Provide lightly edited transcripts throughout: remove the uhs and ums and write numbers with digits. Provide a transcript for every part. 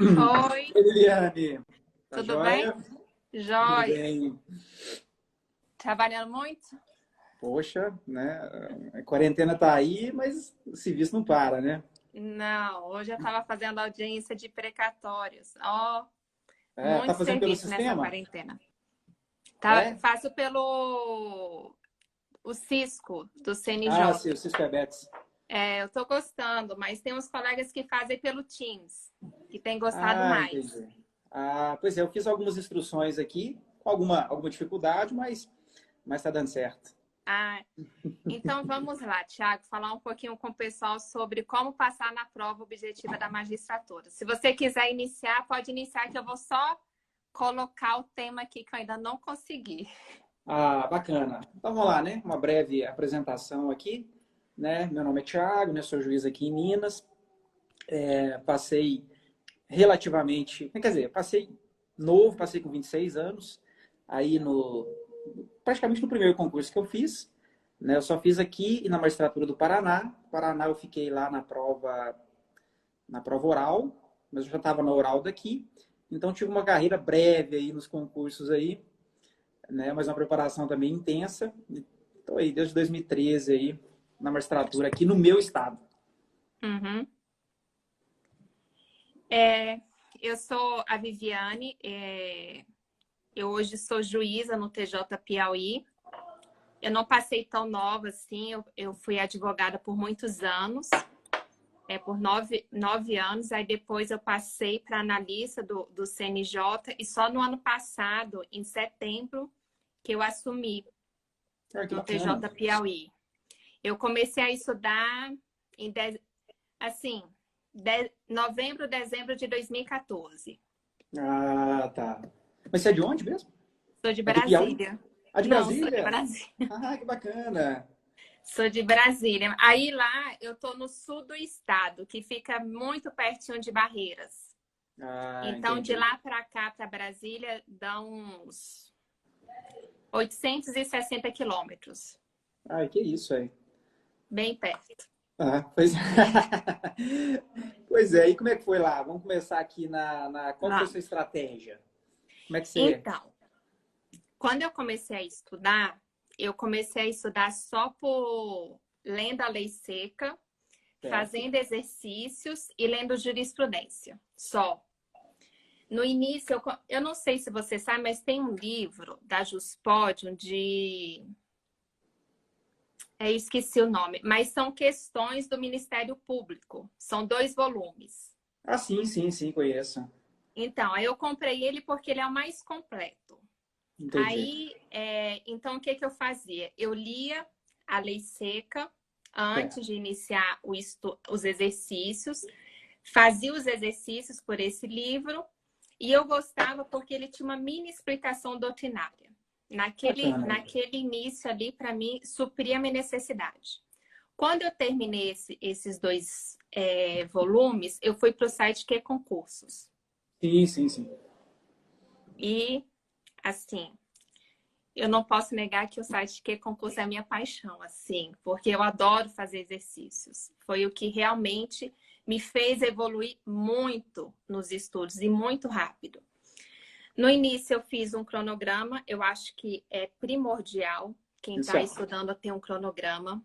Oi, Oi, Liliane, tá tudo bem? joia? Tudo Jóia. bem? Trabalhando muito? Poxa, né? A quarentena tá aí, mas o serviço não para, né? Não, hoje eu estava fazendo audiência de precatórios. Ó, É, tá muito fazendo pelo serviço nessa sistema? quarentena. Tá, É? faço pelo o Cisco do Ah, sim, CNJ. o Cisco Webex. É, eu estou gostando, mas tem uns colegas que fazem pelo Teams, que têm gostado Ah, mais. entendi. Ah, pois é, eu fiz algumas instruções aqui, com alguma dificuldade, mas tá dando certo. Ah, então vamos lá, Thiago, falar um pouquinho com o pessoal sobre como passar na prova objetiva da magistratura. Se você quiser iniciar, pode iniciar, que eu vou só colocar o tema aqui que eu ainda não consegui. Ah, bacana. Então vamos lá, né? Uma breve apresentação aqui, né? Meu nome é Thiago, né? Sou juiz aqui em Minas. Passei relativamente, quer dizer, passei novo, passei com 26 anos, aí praticamente no primeiro concurso que eu fiz, né? Eu só fiz aqui e na magistratura do Paraná. Paraná eu fiquei lá na prova oral, mas eu já estava na oral daqui, então tive uma carreira breve aí nos concursos aí, né? Mas uma preparação também intensa. Estou aí desde 2013 aí na magistratura aqui no meu estado. Uhum. Eu sou a Viviane, eu hoje sou juíza no TJ Piauí. Eu não passei tão nova assim, eu fui advogada por muitos anos, por nove anos, aí depois eu passei para analista do CNJ e só no ano passado, em setembro, que eu assumi Ah, que no bacana. TJ Piauí. Eu comecei a estudar em assim, novembro, dezembro de 2014. Ah, tá. Mas você é de onde mesmo? Sou de É do Piauí? Brasília. Ah, de Não, sou de Brasília? Brasília. Ah, que bacana. Sou de Brasília. Aí lá eu tô no sul do estado, que fica muito pertinho de Barreiras. Ah, Então, de entendi. lá para cá, para Brasília, dá uns 860 quilômetros. Ah, que isso aí. Bem perto. Ah, pois... pois é, e como é que foi lá? Vamos começar aqui Qual foi a sua Vamos. estratégia? Como é que você... Então, quando eu comecei a estudar só por lendo a lei seca, Certo. fazendo exercícios e lendo jurisprudência. Só. No início, eu não sei se você sabe, mas tem um livro da Juspodium eu esqueci o nome, mas são questões do Ministério Público. São 2 volumes. Ah, sim, sim, sim, conheço. Então, aí eu comprei ele porque ele é o mais completo. Entendi. Aí, então, o que que eu fazia? Eu lia a lei seca Certo. antes de iniciar os exercícios, fazia os exercícios por esse livro e eu gostava porque ele tinha uma mini explicação doutrinária. Bacana. Naquele início ali, para mim, supria a minha necessidade. Quando eu terminei esses 2 volumes, eu fui para o site Que Concursos. Sim, sim, sim. E, assim, eu não posso negar que o site Que Concurso é a minha paixão, assim, porque eu adoro fazer exercícios. Foi o que realmente me fez evoluir muito nos estudos e muito rápido. No início eu fiz um cronograma, eu acho que é primordial quem Isso está é. estudando ter um cronograma.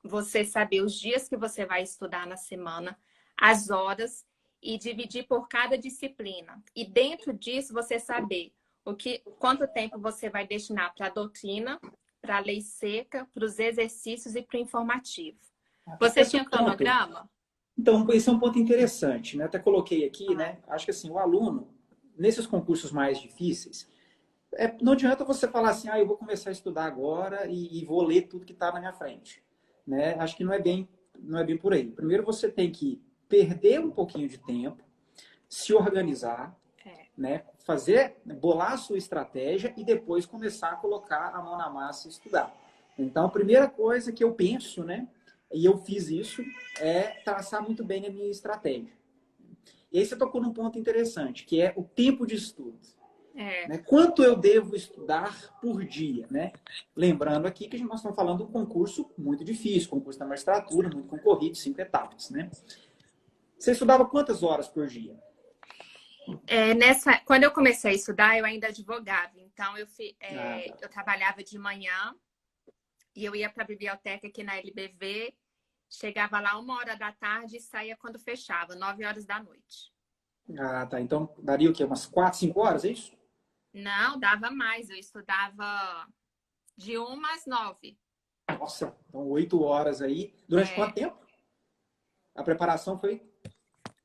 Você saber os dias que você vai estudar na semana, as horas e dividir por cada disciplina. E dentro disso você saber quanto tempo você vai destinar para a doutrina, para a lei seca, para os exercícios e para o informativo. Você Esse é tinha um ponto. cronograma? Então, esse é um ponto interessante, né? Até coloquei aqui, Ah, né? Acho que assim, o aluno, nesses concursos mais difíceis, não adianta você falar assim, eu vou começar a estudar agora e vou ler tudo que está na minha frente, né? Acho que não é bem por aí. Primeiro você tem que perder um pouquinho de tempo, se organizar, é. né? Bolar a sua estratégia e depois começar a colocar a mão na massa e estudar. Então, a primeira coisa que eu penso, né? E eu fiz isso, é traçar muito bem a minha estratégia. E aí você tocou num ponto interessante, que é o tempo de estudo. É. Né? Quanto eu devo estudar por dia? Né? Lembrando aqui que nós estamos falando de um concurso muito difícil, concurso da magistratura, muito concorrido, 5 etapas. Né? Você estudava quantas horas por dia? Quando eu comecei a estudar, eu ainda advogava. Então, Ah, tá. eu trabalhava de manhã e eu ia para a biblioteca aqui na LBV, chegava lá 1 hora da tarde e saía quando fechava, 9 horas da noite. Ah, tá. Então, daria o quê? Umas 4, 5 horas, é isso? Não, dava mais. Eu estudava de 1 às 9. Nossa, então 8 horas aí. Durante quanto É, tempo? A preparação foi?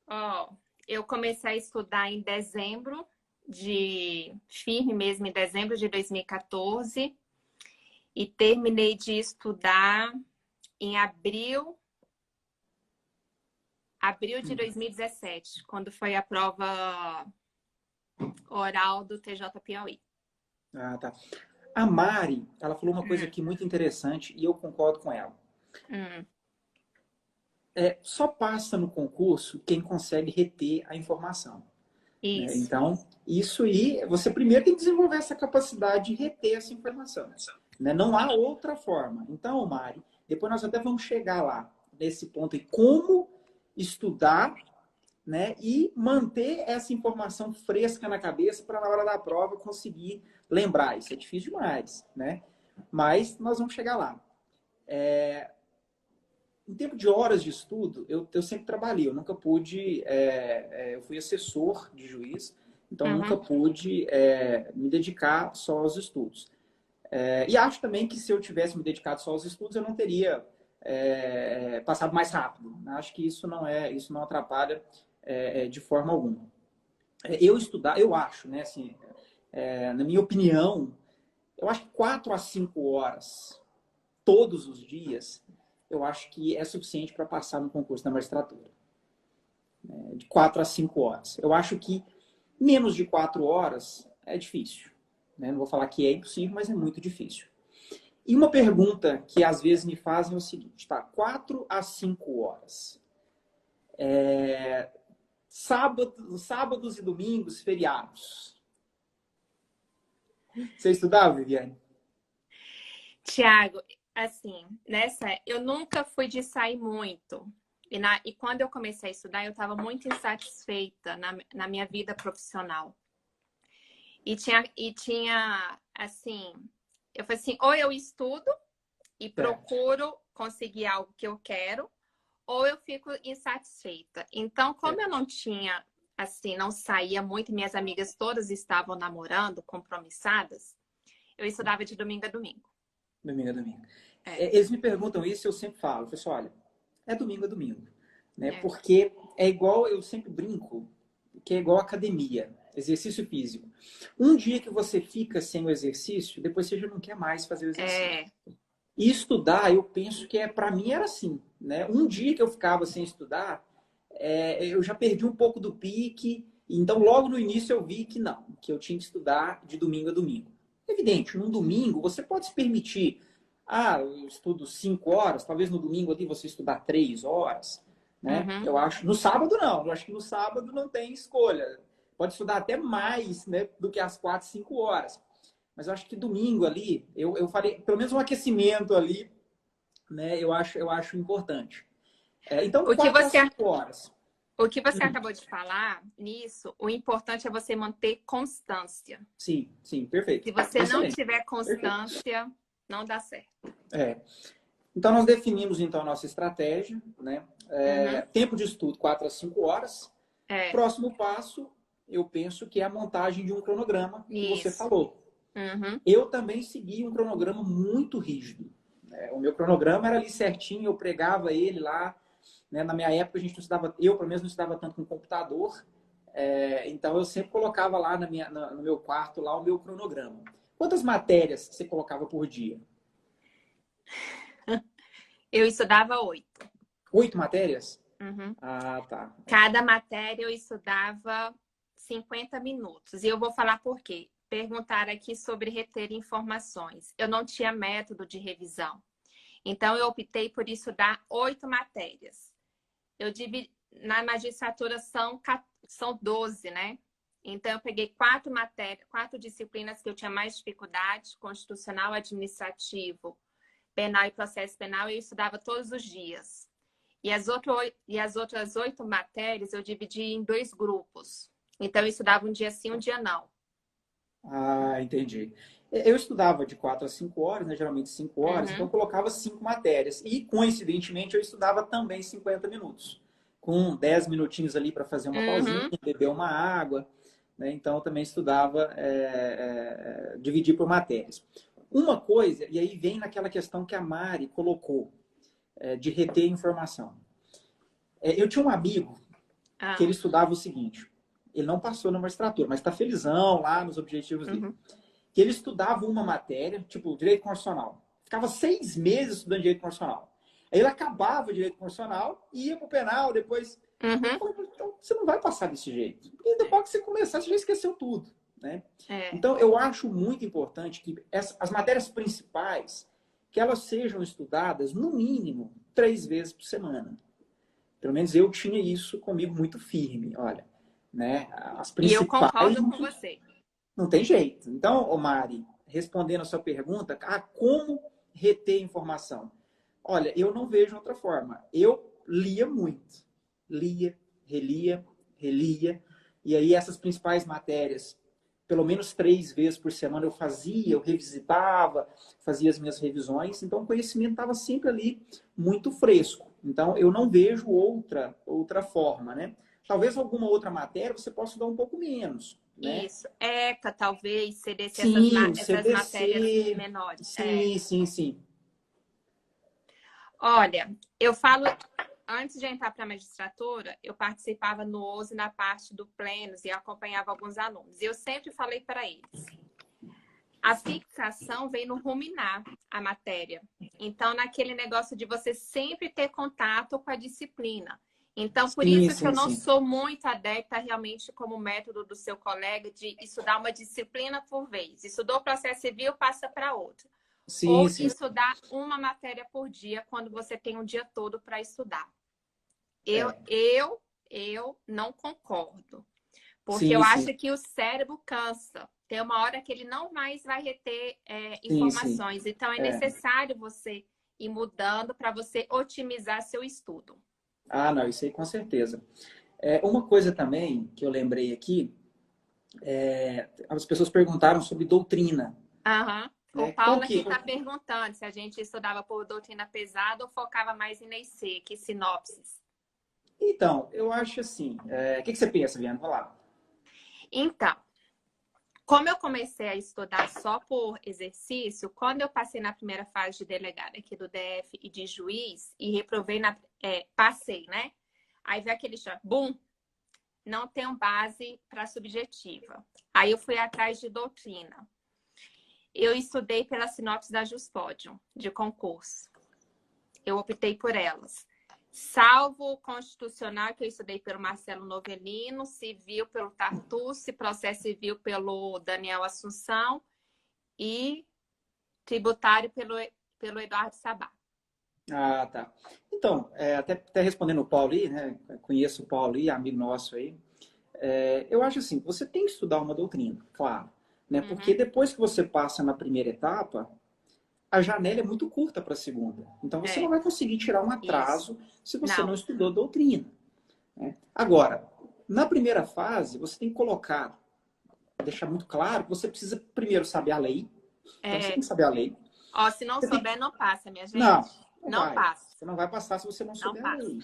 ó, eu comecei a estudar em dezembro firme mesmo, em dezembro de 2014 e terminei de estudar em abril de 2017, quando foi a prova oral do TJ Piauí. Ah, tá. A Mari, ela falou uma coisa Hum, aqui muito interessante e eu concordo com ela. hum, Só passa no concurso quem consegue reter a informação, né? isso. Então, isso aí, você primeiro tem que desenvolver essa capacidade de reter essa informação, né? Não há outra forma. Então, Mari, depois nós até vamos chegar lá, nesse ponto aí, como estudar, né? E manter essa informação fresca na cabeça para na hora da prova conseguir lembrar. Isso é difícil demais, né? Mas nós vamos chegar lá. Em tempo de horas de estudo, eu sempre trabalhei, eu nunca pude, eu fui assessor de juiz, então nunca Uhum. pude me dedicar só aos estudos. E acho também que se eu tivesse me dedicado só aos estudos, eu não teria passado mais rápido. Acho que isso não atrapalha de forma alguma. Eu acho, né, assim, na minha opinião, eu acho que 4 a 5 horas todos os dias, eu acho que é suficiente para passar no concurso da magistratura. De 4 a 5 horas. Eu acho que menos de 4 horas é difícil. Né? Não vou falar que é impossível, mas é muito difícil. E uma pergunta que às vezes me fazem é o seguinte, tá? 4 a 5 horas. Sábados e domingos, feriados. Você estudava, Viviane? Tiago, assim, eu nunca fui de sair muito. E quando eu comecei a estudar, eu estava muito insatisfeita na minha vida profissional. Assim, eu falei assim, ou eu estudo e Certo. procuro conseguir algo que eu quero, ou eu fico insatisfeita. Então, como eu não tinha, assim, não saía muito, minhas amigas todas estavam namorando, compromissadas, eu estudava de domingo a domingo. Domingo a domingo. É, Eles me perguntam isso e eu sempre falo. Pessoal, olha, é domingo a domingo. Né? é, Porque é igual, eu sempre brinco, que é igual academia, exercício físico. Um dia que você fica sem o exercício, depois você já não quer mais fazer o exercício. é, E estudar, eu penso que para mim era assim. Né? Um dia que eu ficava sem estudar, eu já perdi um pouco do pique. Então, logo no início, eu vi que não, que eu tinha que estudar de domingo a domingo. Evidente, num domingo, você pode se permitir. Ah, eu estudo 5 horas, talvez no domingo ali você estudar 3 horas. Né? uhum. Eu acho. No sábado, não. Eu acho que no sábado não tem escolha. Pode estudar até mais, né, do que as 4, 5 horas. Mas eu acho que domingo ali, eu farei pelo menos um aquecimento ali, né? Eu acho importante. Então, O que 4 a você, 5 horas. o que você acabou de falar nisso, o importante é você manter constância. Sim, sim, Se perfeito. você não Excelente. tiver Perfeito. constância, não dá certo. É. Então, nós definimos então a nossa estratégia, né? Uhum. Tempo de estudo, 4 a 5 horas. É, Próximo passo, eu penso que é a montagem de um cronograma que você isso. falou. Uhum. Eu também segui um cronograma muito rígido. O meu cronograma era ali certinho, eu pregava ele lá. Né? Na minha época, a gente não estudava, eu pelo menos não estudava tanto com computador. Então, eu sempre colocava lá no meu quarto lá o meu cronograma. Quantas matérias você colocava por dia? Eu estudava 8. 8 matérias? Uhum. Ah, tá. Cada matéria eu estudava 50 minutos. E eu vou falar por quê. Perguntaram aqui sobre reter informações. Eu não tinha método de revisão. Então, eu optei por estudar 8 matérias. Na magistratura são 12, né? Então, eu peguei 4 matérias, 4 disciplinas que eu tinha mais dificuldade, constitucional, administrativo, penal e processo penal, e eu estudava todos os dias. E as outras 8 matérias eu dividi em 2 grupos. Então, eu estudava um dia sim, um dia não. Ah, entendi. Eu estudava de 4 a 5 horas, né? Geralmente 5 horas, então eu Uhum, colocava 5 matérias. E, coincidentemente, eu estudava também 50 minutos, com 10 minutinhos ali para fazer uma pausinha, uhum. beber uma água, né? Então, eu também estudava, dividir por matérias. Uma coisa, e aí vem naquela questão que a Mari colocou, de reter informação. Eu tinha um amigo que ele Ah, estudava o seguinte, ele não passou na magistratura, mas está felizão lá nos objetivos dele. uhum, Que ele estudava uma matéria, tipo direito constitucional. Ficava 6 meses estudando direito constitucional. Aí ele acabava o direito constitucional, ia para o penal, depois. Eu uhum. falei, então você não vai passar desse jeito. Porque depois que você começar, você já esqueceu tudo. Né? É. Então, eu acho muito importante que as matérias principais, que elas sejam estudadas, no mínimo, 3 vezes por semana. Pelo menos eu tinha isso comigo muito firme. Olha, né? As E eu principais concordo com você. não tem jeito. Então, Mari, respondendo a sua pergunta, como reter informação? Olha, eu não vejo outra forma. Eu lia muito. Lia, relia, relia. E aí essas principais matérias, pelo menos 3 vezes por semana eu fazia, eu revisitava, fazia as minhas revisões. Então o conhecimento estava sempre ali muito fresco. Então eu não vejo outra forma, né? Talvez alguma outra matéria você possa dar um pouco menos, né? Isso. ECA, talvez, CDC, Sim, o essas matérias CDC. menores. É. Sim, sim, sim. Olha, eu falo, antes de entrar para a magistratura, eu participava no OSE na parte do plenos e acompanhava alguns alunos. E eu sempre falei para eles, a fixação vem no ruminar a matéria. Então, naquele negócio de você sempre ter contato com a disciplina. Então, por Sim, isso que eu sim, não sim. sou muito adepta realmente como método do seu colega de estudar uma disciplina por vez. Estudou processo civil, passa para outra. Sim, Ou sim, estudar uma matéria por dia quando você tem um dia todo para estudar. Eu, é. eu, eu não concordo. Porque eu Sim, sim, acho que o cérebro cansa. Tem uma hora que ele não mais vai reter sim, sim. informações. Então, é É. necessário você ir mudando para você otimizar seu estudo. Ah, não, isso aí com certeza. Uma coisa também que eu lembrei aqui, as pessoas perguntaram sobre doutrina, Aham. O né? Qual Paulo aqui que... está perguntando se a gente estudava por doutrina pesada ou focava mais em lei seca, sinopses. Então, eu acho assim, o que você pensa, Viana? Vai lá. Então, como eu comecei a estudar só por exercício, quando eu passei na primeira fase de delegada aqui do DF e de juiz e reprovei passei, né? Aí veio aquele choque, bum, não tenho base para subjetiva. Aí eu fui atrás de doutrina. Eu estudei pela sinopse da Juspodium, de concurso. Eu optei por elas. Salvo o constitucional, que eu estudei pelo Marcelo Novelino, civil pelo Tartucci, processo civil pelo Daniel Assunção e tributário pelo Eduardo Sabá. Ah, tá. Então, até respondendo o Paulo aí, né? Conheço o Paulo aí, amigo nosso aí. Eu acho assim, você tem que estudar uma doutrina, claro, né? Porque Uhum. depois que você passa na primeira etapa, a janela é muito curta para a segunda. Então você não É, vai conseguir tirar um isso. atraso se você não Não. estudou doutrina. Né? Agora, na primeira fase, você tem que colocar, deixar muito claro que você precisa primeiro saber a lei. Então você tem É, que saber a lei. ó, se não Você tem... souber, não passa, minha Não, gente. não Não vai. passa. Você não vai passar se você não Não souber a passa. lei.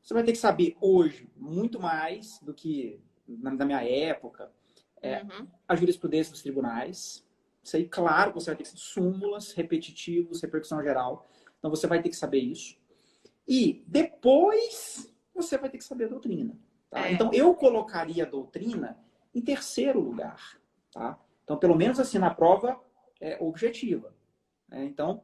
Você vai ter que saber hoje muito mais do que na minha época, Uhum. a jurisprudência dos tribunais. Isso aí, claro, você vai ter que saber súmulas, repetitivos, repercussão geral. Então você vai ter que saber isso. E depois você vai ter que saber a doutrina. Tá? É. Então eu colocaria a doutrina em terceiro lugar. Tá? Então, pelo menos assim, na prova objetiva. Né? Então,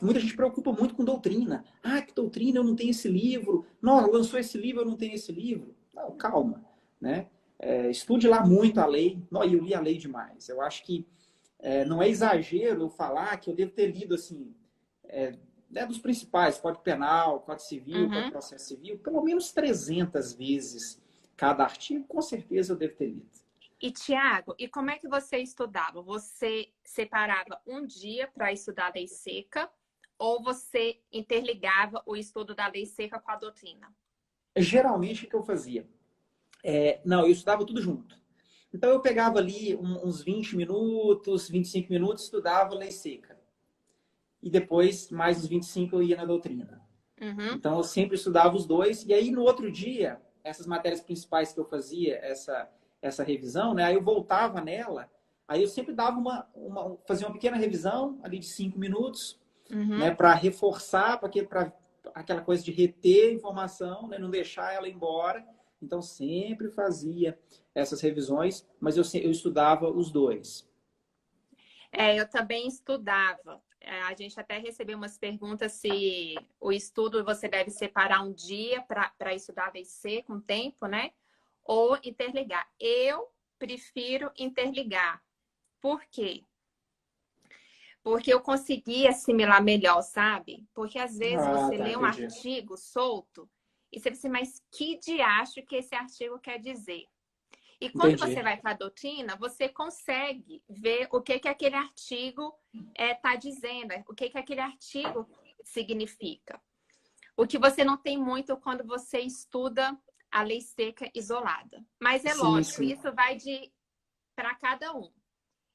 muita gente preocupa muito com doutrina. Ah, que doutrina, eu não tenho esse livro. Não, lançou esse livro, eu não tenho esse livro. Não, calma. Né? Estude lá muito a lei. Não, eu li a lei demais. Eu acho que não é exagero eu falar que eu devo ter lido assim, dos principais, Código Penal, Código Civil, Código Uhum. Processo Civil, pelo menos 300 vezes cada artigo, com certeza eu devo ter lido. E, Tiago, e como é que você estudava? Você separava um dia para estudar a lei seca ou você interligava o estudo da lei seca com a doutrina? Geralmente, o que eu fazia? Não, eu estudava tudo junto. Então eu pegava ali uns 20 minutos, 25 minutos, estudava lei seca. E depois, mais uns 25 eu ia na doutrina. Uhum, Então eu sempre estudava os dois. E aí no outro dia, essas matérias principais que eu fazia, essa revisão, né? Aí eu voltava nela, aí eu sempre dava fazia uma pequena revisão ali de 5 minutos, né? uhum. Para reforçar, para aquela coisa de reter informação, né? Não deixar ela embora. Então sempre fazia essas revisões, mas eu estudava os dois. Eu também estudava. A gente até recebeu umas perguntas se o estudo você deve separar um dia para estudar VC com tempo, né? Ou interligar. Eu prefiro interligar. Por quê? Porque eu consegui assimilar melhor, sabe? Porque às vezes Ah, você tá, lê um entendi. artigo solto e você pensa, mas que diacho que esse artigo quer dizer? E quando você Entendi. vai para a doutrina, você consegue ver o que aquele artigo está dizendo, o que aquele artigo significa. O que você não tem muito quando você estuda a lei seca isolada. Mas é Sim, lógico, sim. isso vai de para cada um.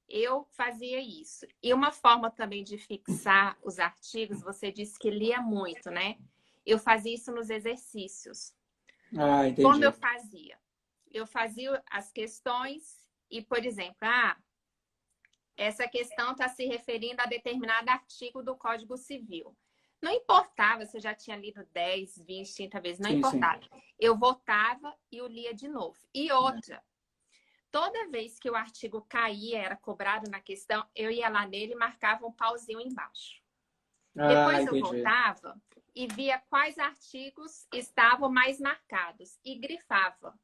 Eu fazia isso. E uma forma também de fixar os artigos, você disse que lia muito, né? Eu fazia isso nos exercícios. Ah, Como eu entendi. fazia? Eu fazia as questões e, por exemplo, essa questão está se referindo a determinado artigo do Código Civil. Não importava se eu já tinha lido 10, 20, 30 vezes, não Sim, sim. importava. Eu voltava e o lia de novo. E outra, toda vez que o artigo caía, era cobrado na questão, eu ia lá nele e marcava um pauzinho embaixo. Ah, Depois eu entendi. voltava e via quais artigos estavam mais marcados e grifava.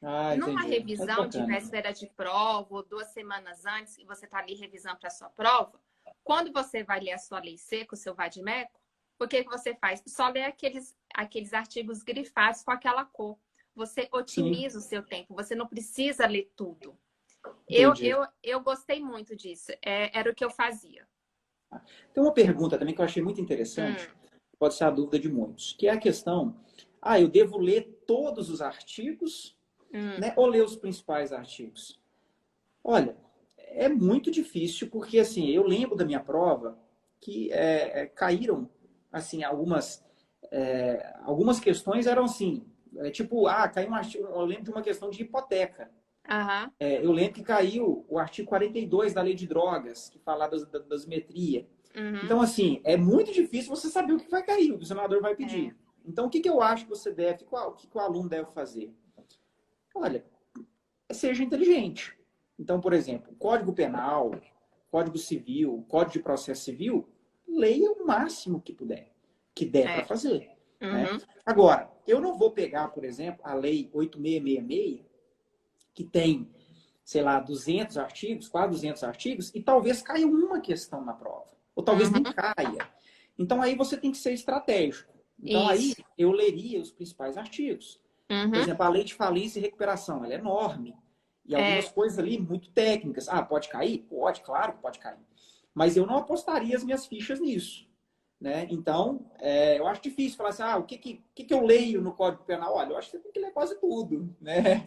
Ah, Numa entendi. Muito revisão de bacana. véspera de prova, ou 2 semanas antes, que você está ali revisando para a sua prova, quando você vai ler a sua lei seca, o seu vadimeco, o que você faz? Só lê aqueles artigos grifados com aquela cor. Você Sim, otimiza o seu tempo, você não precisa ler tudo. Eu, entendi. eu, eu gostei muito disso, era o que eu fazia. Tem uma pergunta também que eu achei muito Hum, interessante, pode ser a dúvida de muitos, que é a questão, eu devo ler todos os artigos, hum, né, ou ler os principais artigos? Olha, é muito difícil, porque assim, eu lembro da minha prova que caíram, assim, algumas questões eram assim, tipo, caiu um artigo, eu lembro de uma questão de hipoteca. aham, Eu lembro que caiu o artigo 42 da Lei de Drogas, que fala da dosimetria. uhum, Então, assim, é muito difícil você saber o que vai cair, o que o senador vai é, pedir. Então, o que eu acho que você deve, o que o aluno deve fazer? Olha, seja inteligente. Então, por exemplo, Código Penal, Código Civil, Código de Processo Civil, leia o máximo que puder, que der para é, fazer. Né? uhum, Agora, eu não vou pegar, por exemplo, a Lei 8666, que tem, sei lá, 200 artigos, quase 200 artigos, e talvez caia uma questão na prova. Ou talvez nem uhum, caia. Então aí você tem que ser estratégico. Então aí isso, eu leria os principais artigos. Por uhum, exemplo, a lei de falência e recuperação, ela é enorme. E algumas é, coisas ali muito técnicas. Pode cair? Pode, claro que pode cair. Mas eu não apostaria as minhas fichas nisso. Né? Então, eu acho difícil falar assim, o que eu leio no Código Penal? Olha, eu acho que você tem que ler quase tudo. Né?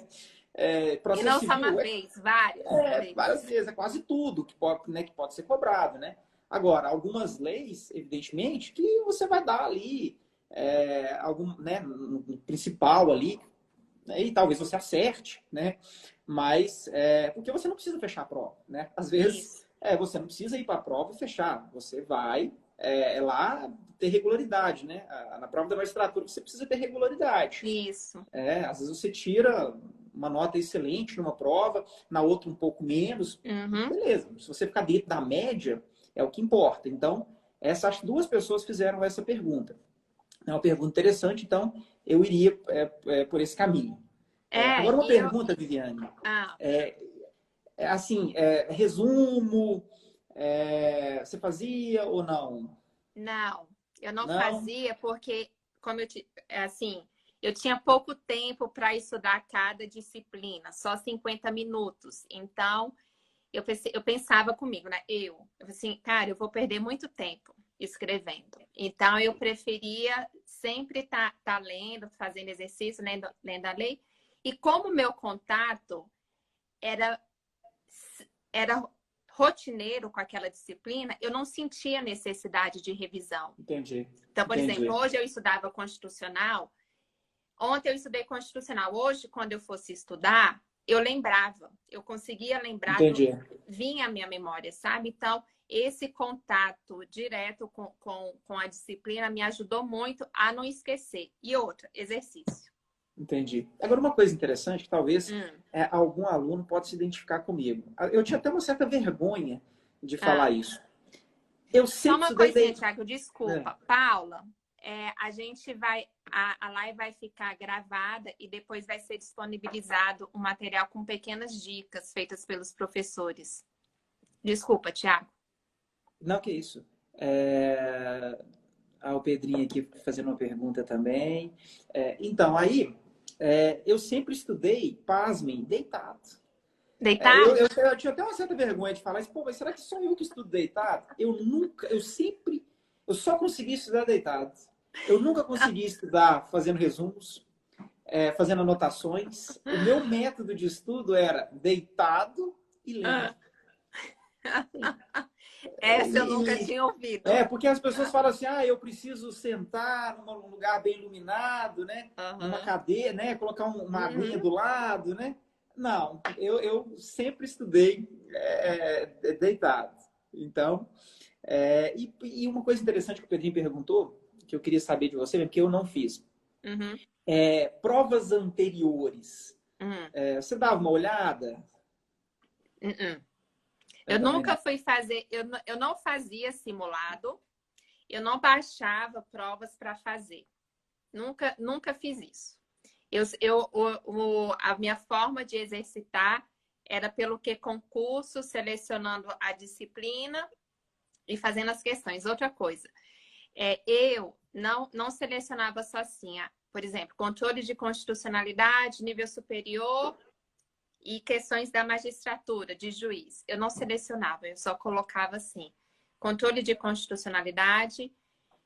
e Processo não só uma civil vez, várias várias vezes. vezes, é quase tudo que pode ser cobrado, né? Agora, algumas leis, evidentemente, que você vai dar ali algum, né, no principal ali, né, e talvez você acerte, né? Mas porque você não precisa fechar a prova, né? Às vezes Isso, você não precisa ir para a prova e fechar, você vai lá ter regularidade, né? Na prova da magistratura você precisa ter regularidade. isso. Às vezes você tira uma nota excelente numa prova, na outra um pouco menos. Uhum. Beleza, se você ficar dentro da média, é o que importa. Então, essas duas pessoas fizeram essa pergunta. É uma pergunta interessante, então eu iria por esse caminho. Agora, uma E eu. pergunta, Viviane. Ah, Assim, resumo, você fazia ou não? não, eu não Não? fazia porque, como assim, eu tinha pouco tempo para estudar cada disciplina, só 50 minutos. Então, eu pensava comigo, né? Eu assim, cara, eu vou perder muito tempo escrevendo. Então, eu preferia sempre estar lendo, fazendo exercício, lendo a lei. E como o meu contato era, era rotineiro com aquela disciplina, eu não sentia necessidade de revisão. Entendi. Então, por Entendi. exemplo, hoje eu estudava constitucional, ontem eu estudei constitucional. Hoje, quando eu fosse estudar, eu lembrava, eu conseguia lembrar, Entendi. vinha a minha memória, sabe? Então, esse contato direto com a disciplina me ajudou muito a não esquecer. E outra, exercício. Entendi. Agora, uma coisa interessante, que talvez algum aluno pode se identificar comigo. Eu tinha até uma certa vergonha de falar isso. Eu Só sempre uma coisinha, estudei... Thiago, desculpa. Paula, a gente vai... A live vai ficar gravada e depois vai ser disponibilizado um material com pequenas dicas feitas pelos professores. Desculpa, Thiago. Não, que isso. O Pedrinho aqui fazendo uma pergunta também. Então, aí, eu sempre estudei, pasmem, deitado. Deitado? Eu tinha até uma certa vergonha de falar isso. Pô, mas será que só eu que estudo deitado? Eu só consegui estudar deitado. Eu nunca consegui estudar fazendo resumos, fazendo anotações. O meu método de estudo era deitado e lendo. Essa eu nunca tinha ouvido. Porque as pessoas falam assim, eu preciso sentar num lugar bem iluminado, né? Numa cadeira, né? Colocar uma aguinha do lado, né? Não, eu sempre estudei deitado. Então, e uma coisa interessante que o Pedrinho perguntou, que eu queria saber de você, porque eu não fiz. Provas anteriores. Você dava uma olhada? Eu nunca fui fazer, eu não fazia simulado, eu não baixava provas para fazer. Nunca fiz isso. A minha forma de exercitar era pelo que concurso, selecionando a disciplina e fazendo as questões. Outra coisa, eu não selecionava só assim, por exemplo, controle de constitucionalidade, nível superior e questões da magistratura, de juiz. Eu não selecionava, eu só colocava assim, controle de constitucionalidade,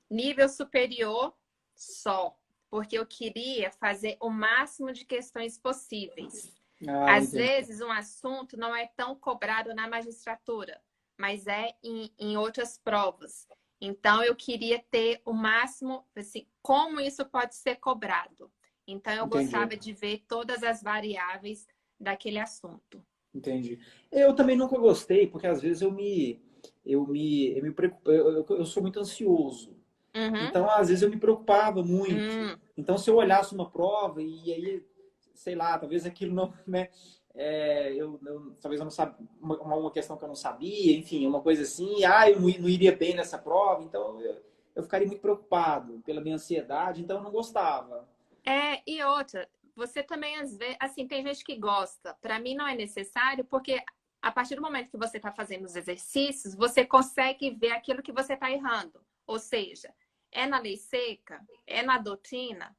nível superior só, porque eu queria fazer o máximo de questões possíveis. Às vezes, um assunto não é tão cobrado na magistratura, mas em outras provas. Então, eu queria ter o máximo, assim, como isso pode ser cobrado. Então, eu gostava de ver todas as variáveis daquele assunto. Entendi. Eu também nunca gostei, porque às vezes eu me preocupo, eu sou muito ansioso. Então, às vezes eu me preocupava muito. Então, se eu olhasse uma prova e aí, sei lá, talvez aquilo não, né? Talvez eu não sabia, uma questão que eu não sabia, enfim, uma coisa assim, eu não iria bem nessa prova, então eu ficaria muito preocupado pela minha ansiedade, então eu não gostava. E outra, você também, às vezes, assim, tem gente que gosta. Para mim não é necessário, porque a partir do momento que você está fazendo os exercícios, você consegue ver aquilo que você está errando. Ou seja, é na lei seca, é na doutrina,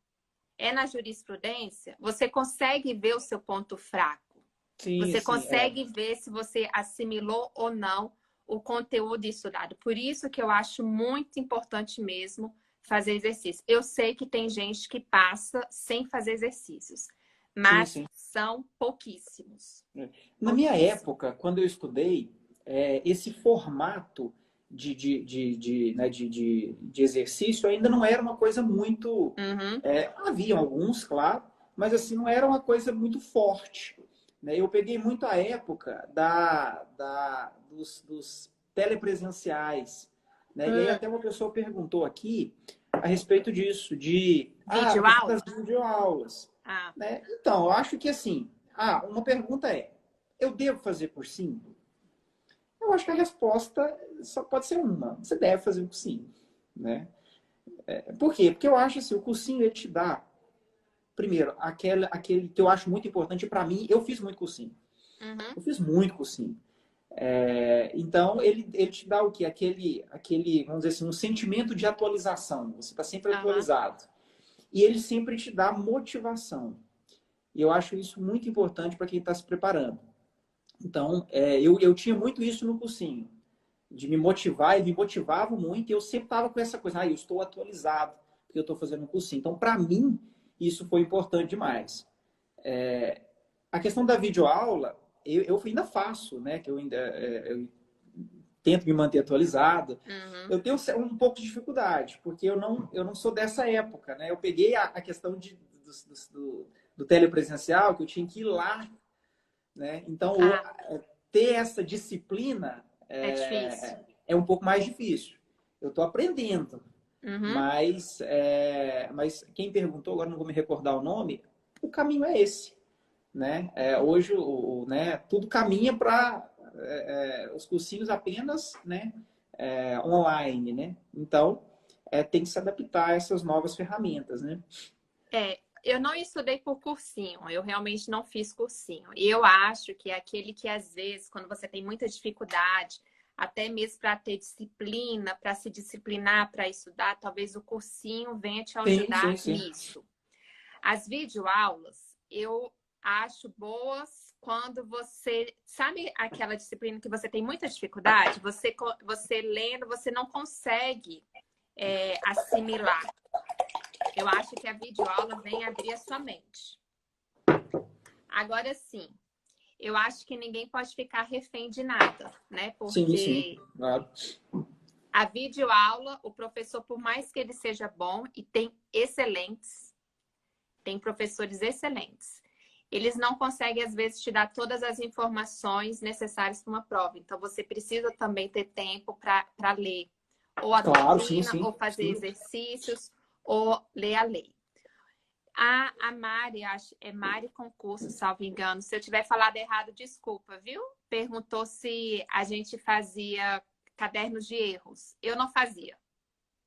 é na jurisprudência, você consegue ver o seu ponto fraco. Você consegue ver se você assimilou ou não o conteúdo estudado. Por isso que eu acho muito importante mesmo fazer exercício. Eu sei que tem gente que passa sem fazer exercícios, mas são pouquíssimos. Na minha época, quando eu estudei, esse formato de exercício ainda não era uma coisa muito... havia alguns, claro, mas assim, não era uma coisa muito forte. Né? Eu peguei muito a época dos telepresenciais. Né? E aí até uma pessoa perguntou aqui a respeito disso, de videoaulas. Videoaulas. Né? Então, eu acho que assim, uma pergunta eu devo fazer cursinho? Eu acho que a resposta só pode ser uma. Você deve fazer um cursinho. Né? Por quê? Porque eu acho assim, o cursinho ele te dá, primeiro, aquele que eu acho muito importante para mim, eu fiz muito cursinho. Eu fiz muito cursinho. Então, ele te dá o quê? Aquele, vamos dizer assim, um sentimento de atualização. Você está sempre atualizado. E ele sempre te dá motivação. E eu acho isso muito importante para quem está se preparando. Então, eu tinha muito isso no cursinho. De me motivar, e me motivava muito. E eu sempre estava com essa coisa, eu estou atualizado, porque eu estou fazendo um cursinho. Então, para mim, isso foi importante demais. A questão da videoaula, eu ainda faço, né? Que eu ainda eu tento me manter atualizado. Uhum. Eu tenho um pouco de dificuldade, porque eu não sou dessa época, né? Eu peguei a questão do telepresencial, que eu tinha que ir lá, né? Então, Ah, ter essa disciplina é difícil. é um pouco mais difícil. Eu estou aprendendo, Uhum. mas quem perguntou, agora não vou me recordar o nome, o caminho é esse, né? Hoje, né, tudo caminha para os cursinhos apenas, né, online, né? Então, tem que se adaptar a essas novas ferramentas, né? Eu não estudei por cursinho, eu realmente não fiz cursinho. E eu acho que é aquele que, às vezes, quando você tem muita dificuldade, até mesmo para ter disciplina, para se disciplinar, para estudar, talvez o cursinho venha te Sim, ajudar sim, sim. nisso. As videoaulas, eu acho boas quando você... Sabe aquela disciplina que você tem muita dificuldade? Você lendo, você não consegue assimilar. Eu acho que a videoaula vem abrir a sua mente. Agora sim, eu acho que ninguém pode ficar refém de nada, né? Sim, sim, Porque claro. a videoaula, o professor, por mais que ele seja bom, e tem professores excelentes, eles não conseguem, às vezes, te dar todas as informações necessárias para uma prova. Então, você precisa também ter tempo para ler ou a Claro, sim, doutrina, sim, ou fazer sim. exercícios, ou ler a lei. A Mari, acho, é Mari Concurso, salvo engano. Se eu tiver falado errado, desculpa, viu? Perguntou se a gente fazia cadernos de erros. Eu não fazia.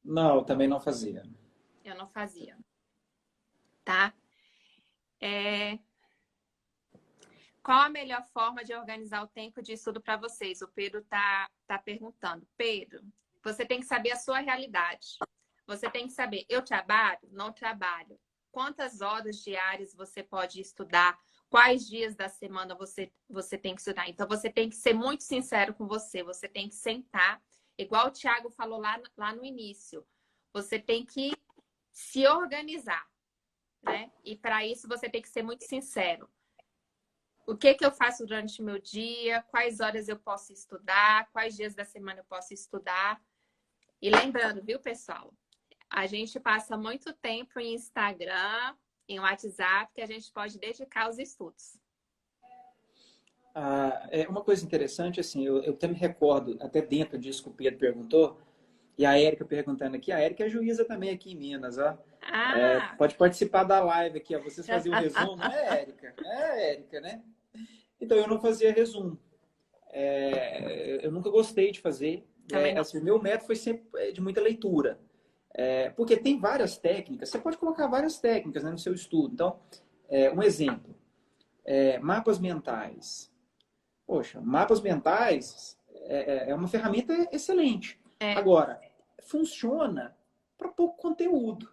Não, eu também não fazia. Eu não fazia, tá? É... Qual a melhor forma de organizar o tempo de estudo para vocês? O Pedro tá perguntando. Pedro, você tem que saber a sua realidade. Você tem que saber, eu trabalho? Não trabalho. Quantas horas diárias você pode estudar? Quais dias da semana você tem que estudar? Então, você tem que ser muito sincero com você. Você tem que sentar, igual o Thiago falou lá no início. Você tem que se organizar, né? E para isso, você tem que ser muito sincero. O que eu faço durante o meu dia? Quais horas eu posso estudar? Quais dias da semana eu posso estudar? E lembrando, viu, pessoal? A gente passa muito tempo em Instagram, em WhatsApp, que a gente pode dedicar aos estudos. É uma coisa interessante, assim, eu até me recordo, até dentro disso que o Pedro perguntou, e a Érica perguntando aqui, a Érica é juíza também aqui em Minas, ó. Ah! Pode participar da live aqui, ó. Vocês faziam o resumo, não é, Érica? É, Érica, né? Então, eu não fazia resumo. Eu nunca gostei de fazer. Também não. Assim, o meu método foi sempre de muita leitura. Porque tem várias técnicas, você pode colocar várias técnicas, né, no seu estudo. Então, um exemplo, mapas mentais. Poxa, mapas mentais é uma ferramenta excelente. É, Agora, funciona para pouco conteúdo,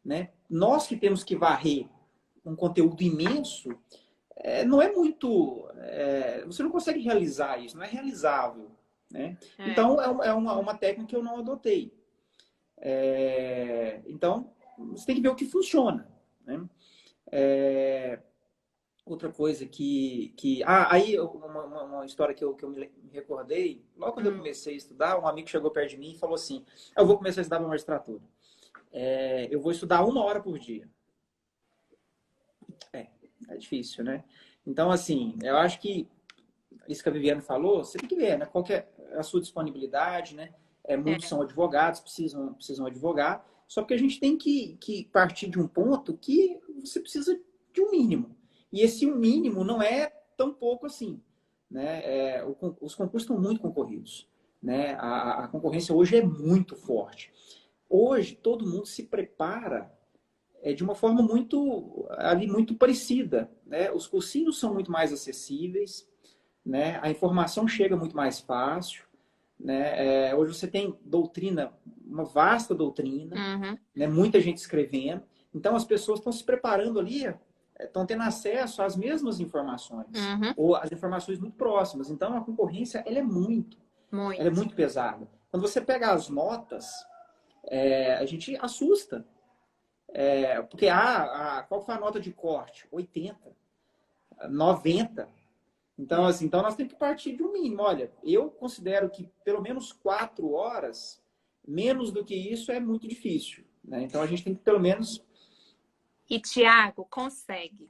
né? Nós que temos que varrer um conteúdo imenso, não é muito. Você não consegue realizar isso, não é realizável, né? é. Então, é uma técnica que eu não adotei. Então, você tem que ver o que funciona, né? Outra coisa aí uma história que eu me recordei, logo quando eu Hum. comecei a estudar, um amigo chegou perto de mim e falou assim, eu vou começar a estudar para magistratura. Eu vou estudar 1 hora por dia. É difícil, né? Então, assim, eu acho que isso que a Viviane falou, você tem que ver, né? Qual que é a sua disponibilidade, né? Muitos É. são advogados, precisam advogar, só que a gente tem que partir de um ponto que você precisa de um mínimo. E esse um mínimo não é tão pouco assim, né? Os concursos estão muito concorridos, né? A concorrência hoje é muito forte. Hoje, todo mundo se prepara de uma forma muito parecida, né? Os cursinhos são muito mais acessíveis, né? A informação chega muito mais fácil, né? Hoje você tem doutrina, uma vasta doutrina, Uhum. né? Muita gente escrevendo. Então as pessoas estão se preparando ali, estão tendo acesso às mesmas informações Uhum. ou às informações muito próximas. Então a concorrência ela é Muito. muito pesada. Quando você pega as notas, a gente assusta, porque qual foi a nota de corte? 80. 90. Então, assim, então nós temos que partir de um mínimo. Olha, eu considero que pelo menos 4 horas, menos do que isso é muito difícil, né? Então a gente tem que pelo menos... E, Tiago, consegue.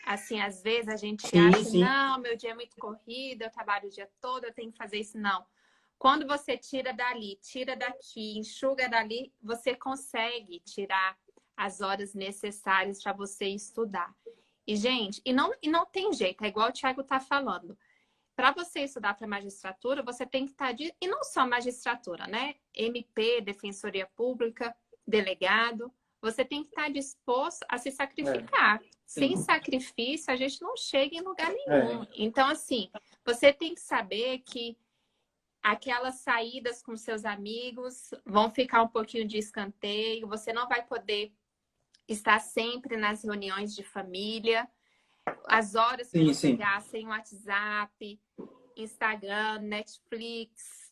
Assim, às vezes a gente Sim, acha, sim. não, meu dia é muito corrido, eu trabalho o dia todo, eu tenho que fazer isso. Não. Quando você tira dali, tira daqui, enxuga dali, você consegue tirar as horas necessárias para você estudar. E, gente, e não tem jeito, é igual o Tiago está falando. Para você estudar para magistratura, você tem que estar de... E não só magistratura, né? MP, Defensoria Pública, delegado. Você tem que estar disposto a se sacrificar. Sem Sim. sacrifício, a gente não chega em lugar É. nenhum. Então, assim, você tem que saber que aquelas saídas com seus amigos vão ficar um pouquinho de escanteio. Você não vai poder estar sempre nas reuniões de família. As horas que Sim, você sim. gasta em WhatsApp, Instagram, Netflix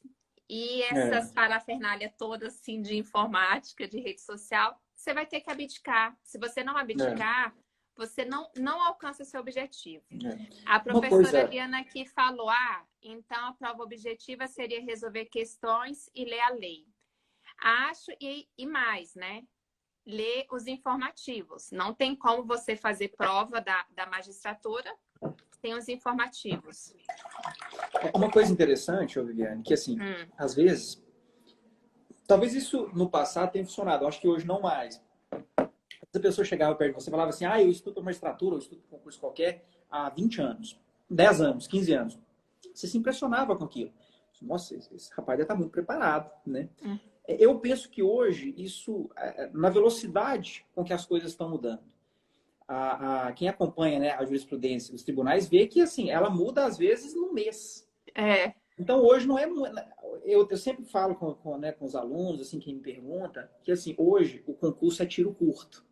e É. essas parafernália todas assim de informática, de rede social, você vai ter que abdicar. Se você não É. abdicar, você não alcança seu objetivo. É. A Uma professora coisa... Liana aqui falou, então a prova objetiva seria resolver questões e ler a lei. Acho, e mais, né? Ler os informativos. Não tem como você fazer prova da magistratura sem os informativos. Uma coisa interessante, ô Viviane, que assim, Hum, às vezes, talvez isso no passado tenha funcionado, eu acho que hoje não mais. Se a pessoa chegava perto de você e falava assim, eu estudo para magistratura, eu estudo para concurso qualquer há 20 anos, 10 anos, 15 anos. Você se impressionava com aquilo. Nossa, esse rapaz deve estar muito preparado, né? hum. Eu penso que hoje, isso, na velocidade com que as coisas estão mudando, quem acompanha, né, a jurisprudência dos tribunais vê que assim, ela muda às vezes no mês. É, Então hoje não é. Eu sempre falo né, com os alunos, assim, quem me pergunta, que assim, hoje o concurso é tiro curto.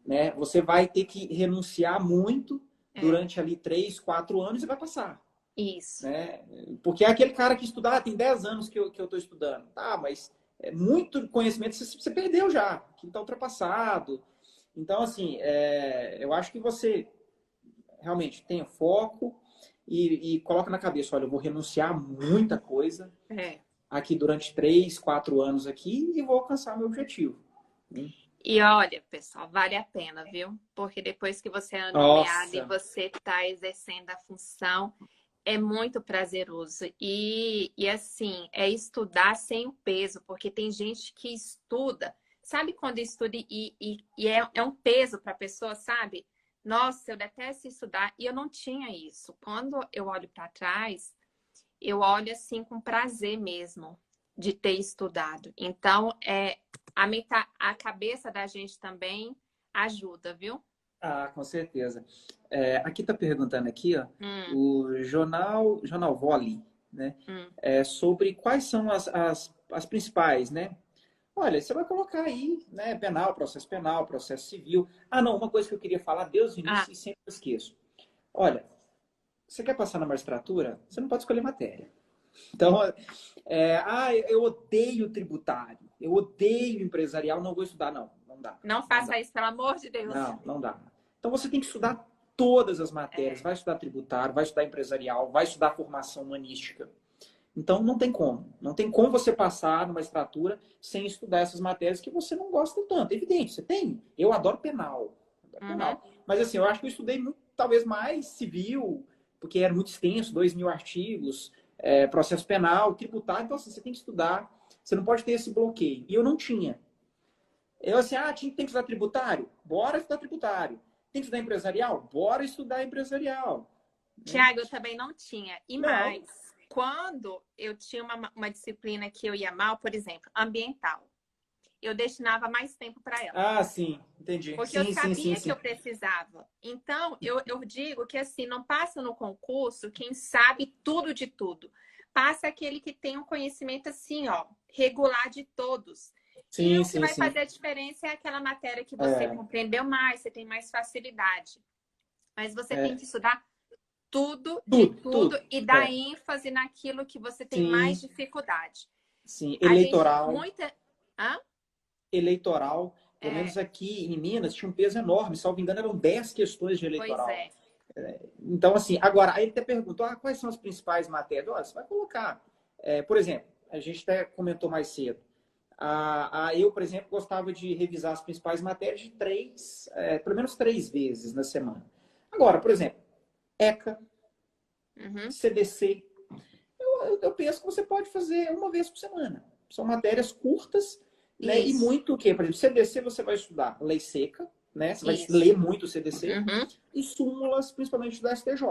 Né? Você vai ter que renunciar muito durante ali 3, 4 anos e vai passar. isso. Né? Porque é aquele cara que estudar, tem 10 anos que eu estou estudando. Tá, mas muito conhecimento você perdeu já, que está ultrapassado. Então, assim, eu acho que você realmente tenha foco e coloca na cabeça, olha, eu vou renunciar a muita coisa É. aqui durante 3, 4 anos aqui e vou alcançar meu objetivo. E olha, pessoal, vale a pena, viu? Porque depois que você é nomeado e Nossa, você está exercendo a função, é muito prazeroso. E assim, é estudar sem o peso, porque tem gente que estuda, sabe quando estuda e é um peso para a pessoa, sabe? Nossa, eu detesto estudar e eu não tinha isso. Quando eu olho para trás, eu olho assim com prazer mesmo de ter estudado. Então, a cabeça da gente também ajuda, viu? com certeza. Aqui está perguntando aqui, ó, Hum, o Jornal Volley, né? hum. Sobre quais são as principais, né? Olha, você vai colocar aí, né? Penal, processo civil. Não, uma coisa que eu queria falar, Deus no Ah, início e sempre esqueço. Olha, você quer passar na magistratura? Você não pode escolher matéria. Então, eu odeio tributário, eu odeio empresarial, não vou estudar, não. Não dá. não Não dá. faça isso, pelo amor de Deus. Não dá. Então você tem que estudar todas as matérias. É. Vai estudar tributário, vai estudar empresarial, vai estudar formação humanística. Então não tem como. Não tem como você passar numa magistratura sem estudar essas matérias que você não gosta tanto. É evidente, você tem. Eu adoro penal. Adoro Uhum. penal. Mas assim, eu acho que eu estudei muito, talvez mais civil, porque era muito extenso, 2.000 artigos, processo penal, tributário. Então assim, você tem que estudar. Você não pode ter esse bloqueio. E eu não tinha. Eu assim, tem que estudar tributário? Bora estudar tributário. Tem que estudar empresarial? Bora estudar empresarial. Né? Tiago, eu também não tinha. E Não. mais, quando eu tinha uma disciplina que eu ia mal, por exemplo, ambiental, eu destinava mais tempo para ela. Sim, entendi. Porque eu Sim, sim, sim, sabia que sim. eu precisava. Então, eu digo que assim, não passa no concurso quem sabe tudo de tudo. Passa aquele que tem um conhecimento assim, ó, regular de todos. E Sim, o que sim, vai sim. fazer a diferença é aquela matéria que você É, compreendeu mais, você tem mais facilidade. Mas você tem é, que estudar tudo de tudo, tudo tudo. e dar ênfase naquilo que você tem mais Sim, dificuldade. sim. A gente, Eleitoral, muita. Hã? eleitoral, pelo É, menos aqui em Minas, tinha um peso enorme. Salvo engano, eram 10 questões de pois eleitoral. é. Então, assim, agora, aí ele até perguntou, quais são as principais matérias? Olha, você vai colocar, por exemplo, a gente até comentou mais cedo, eu, por exemplo, gostava de revisar as principais matérias de pelo menos 3 vezes na semana. Agora, por exemplo, ECA, CDC, eu penso que você pode fazer uma vez por semana. São matérias curtas, né? E muito o quê? Por exemplo, CDC você vai estudar lei seca, né? Você vai ler muito o CDC e súmulas, principalmente da STJ.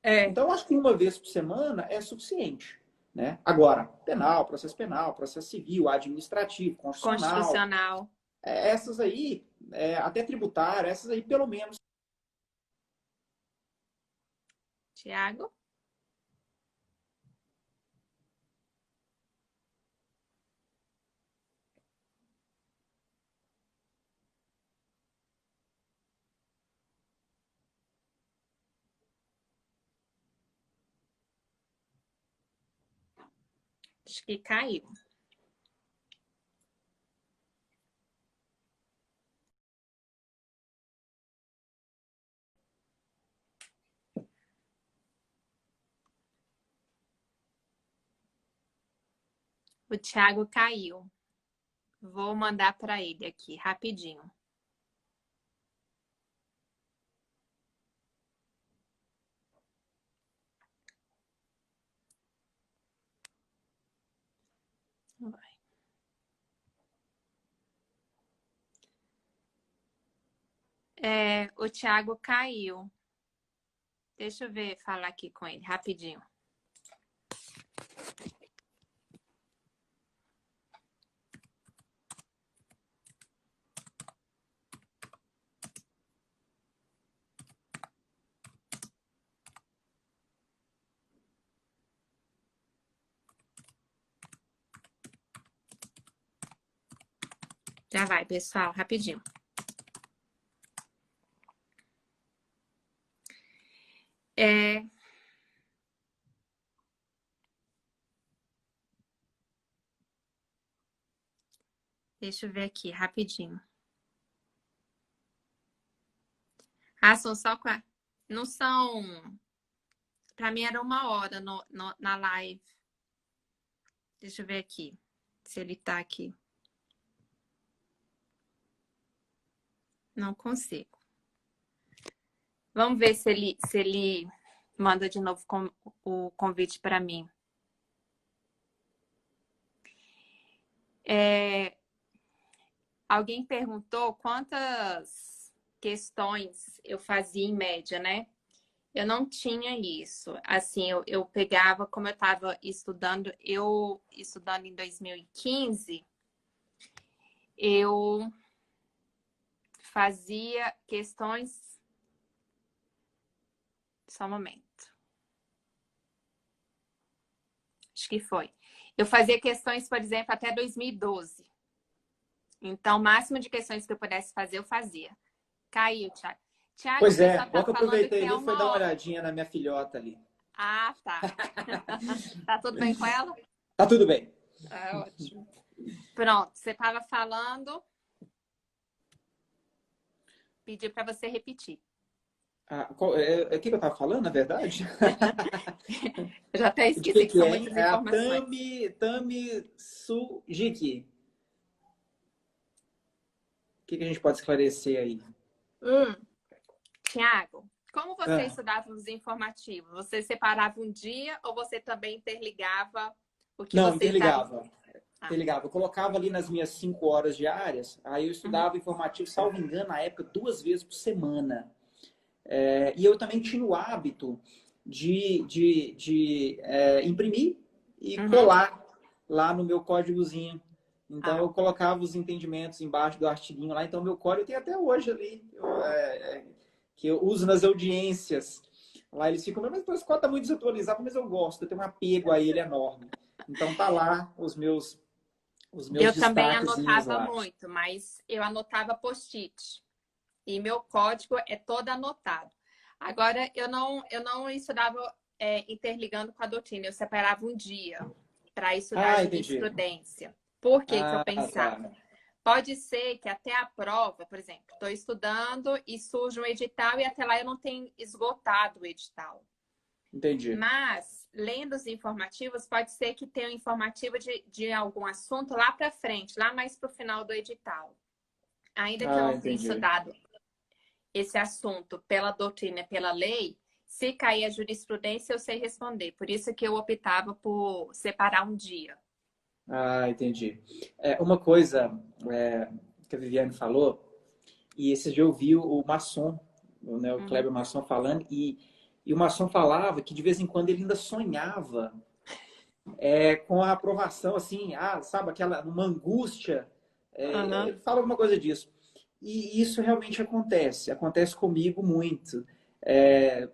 Então, acho que uma vez por semana é suficiente. Né? Agora, penal, processo civil, administrativo, constitucional. Essas aí, até tributária, essas aí pelo menos. Tiago? Acho que caiu. O Thiago caiu. Vou mandar para ele aqui, rapidinho. O Thiago caiu. Deixa eu ver, falar aqui com ele, rapidinho. Já vai, pessoal, rapidinho. Deixa eu ver aqui, rapidinho. São só 4. Não são... Para mim era 1 hora na live. Deixa eu ver aqui, se ele tá aqui. Não consigo. Vamos ver se ele manda de novo o convite para mim. Alguém perguntou quantas questões eu fazia em média, né? Eu não tinha isso. Assim, eu pegava, como eu estava estudando, em 2015, eu fazia questões... Só um momento. Acho que foi. Eu fazia questões, por exemplo, até 2012. Então, o máximo de questões que eu pudesse fazer, eu fazia. Caiu, Thiago. Thiago, Pois é, tá bom que eu aproveitei ali, que foi dar uma olhadinha na minha filhota ali. Tá. Tá tudo bem com ela? Tá tudo bem. Ótimo. Pronto, você estava falando. Pedi para você repetir. O que eu estava falando, na verdade? Eu já até esqueci que são muitas informações. A Tami Sujiki. O que a gente pode esclarecer aí? Tiago, como você estudava os informativos? Você separava um dia ou você também interligava o que Não, você interligava. Eu colocava ali nas minhas 5 horas diárias, aí eu estudava informativo, salvo engano, na época, 2 vezes por semana. E eu também tinha o hábito de imprimir e colar lá no meu códigozinho. Então, eu colocava os entendimentos embaixo do artiguinho lá. Então, meu código tem até hoje ali, que eu uso nas audiências. Lá eles ficam, mas esse código está muito desatualizado, mas eu gosto, eu tenho um apego a ele enorme. Então, tá lá os meus Eu também anotava lá. muito, mas eu anotava post-it. E meu código é todo anotado. Agora, eu não estudava interligando com a doutrina. Eu separava um dia para estudar jurisprudência. Por que que eu pensava? Pode ser que até a prova, por exemplo, estou estudando e surge um edital e até lá eu não tenho esgotado o edital. Entendi. Mas, lendo os informativos, pode ser que tenha um informativo de algum assunto lá para frente, lá mais para o final do edital. Ainda que eu Ah, não tenha entendi. estudado esse assunto pela doutrina, pela lei, se cair a jurisprudência, eu sei responder. Por isso que eu optava por separar um dia. Ah, entendi. Uma coisa que a Viviane falou, e esses dias eu vi o Masson, né, o Uhum. Kleber Masson falando, e o Masson falava que de vez em quando ele ainda sonhava com a aprovação, assim, sabe, uma angústia. Uhum. Ele fala alguma coisa disso. E isso realmente acontece comigo muito. É,